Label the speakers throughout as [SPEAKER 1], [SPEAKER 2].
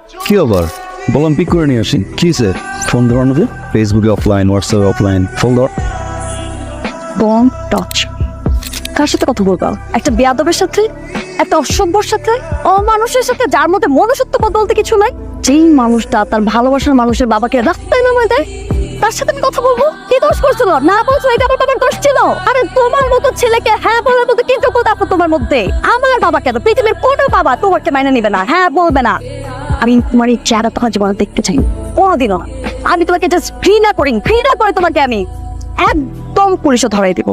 [SPEAKER 1] কি আবার বললাম পিক করে নিয়ে আসি কিসে ফোন ধরানো যে ফেসবুকে অফলাইন হোয়াটসঅ্যাপে অফলাইন ফোন ধর
[SPEAKER 2] ডোন্ট টাচ। কার সাথে কথা বলবা? একটা বেয়াদবের সাথে, একটা অসভ্যর সাথে, অমানুষের সাথে, যার মধ্যে মনুষ্যত্ববোধ বলতে কিছু নাই। যেই মানুষটা তার ভালোবাসার মানুষের বাবাকে রাস্তায় নামায় দেয়, তার সাথে আমি কথা বলবো? কি দোষ করছিল? না বলছো এটা আমার বাবার দোষ ছিল? আরে তোমার মতো ছেলেকে হ্যাঁ বলার মতো কি যোগ্যতা আছে তোমার মধ্যে? আমার বাবা কেন, পৃথিবীর কোনো বাবা তোমাকে মাইনে নিবে না, হ্যাঁ বলবে না। আমি তোমার এই চেহারা তোমার জীবনে দেখতে চাই কোনোদিনও না। আমি তোমাকে জাস্ট ঘৃণা করে তোমাকে আমি একদম পুলিশে ধরাই দিব।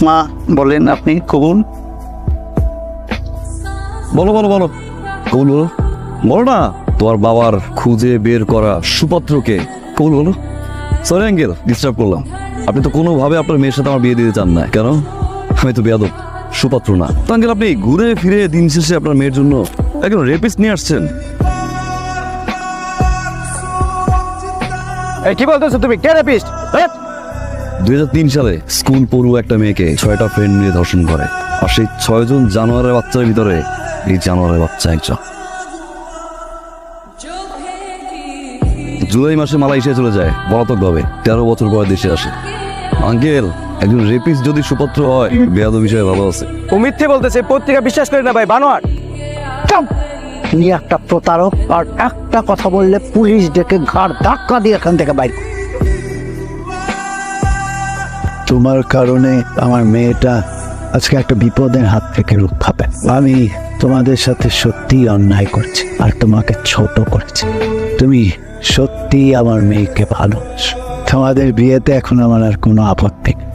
[SPEAKER 1] মা বলেন আপনি কবুল বলো বলো বলো কবুল বলো বলো না তোমার বাবার খুঁজে বের করা সুপাত্রকে কবুল বলো। সরি আঙ্কেল ডিস্টার্ব করলাম। আপনি তো কোনোভাবে আপনার মেয়ের সাথে আমার বিয়ে দিতে চান না কেন? আমি তো বেয়াদব সুপাত্র না তো আঙ্কেল। আপনি ঘুরে ফিরে দিন শেষে আপনার মেয়ের জন্য একজন রেপিস্ট নিয়ে আসছেন।
[SPEAKER 3] কি বলতেছো তুমি? কে রেপিস্ট?
[SPEAKER 1] 2003 সালে স্কুল পড়ুয়া একটা মেয়েকে 6টা ফ্রেন্ড নিয়ে ধর্ষণ করে, আর সেই 6 জন জানোয়ারের বাচ্চার ভিতরে এই জানোয়ারের বাচ্চা একজন। জুলাই মাসে মালয়েশিয়া চলে যায় পলাতক ভাবে, 13 বছর পরে দেশে আসে। আঙ্কেল একজন রেপিস্ট যদি সুপাত্র হয় বেয়াদব বিষয়ে ভালো আছে।
[SPEAKER 3] ও মিথ্যে বলতেছে, পত্রিকা বিশ্বাস করে না ভাই, বানোয়ার।
[SPEAKER 4] তুমি একটা প্রতারক, আর একটা কথা বললে পুলিশ ডেকে ঘাড় ধাক্কা দিয়ে এখান থেকে বাইর। তোমার কারণে আমার মেয়েটা আজকে একটা বিপদের হাত থেকে রক্ষা পায়। আমি তোমাদের সাথে সত্যি অন্যায় করছি আর তোমাকে ছোট করেছি। তুমি সত্যি আমার মেয়েকে ভালোবাসো। তোমাদের বিয়েতে এখন আমার আর কোনো আপত্তি নেই।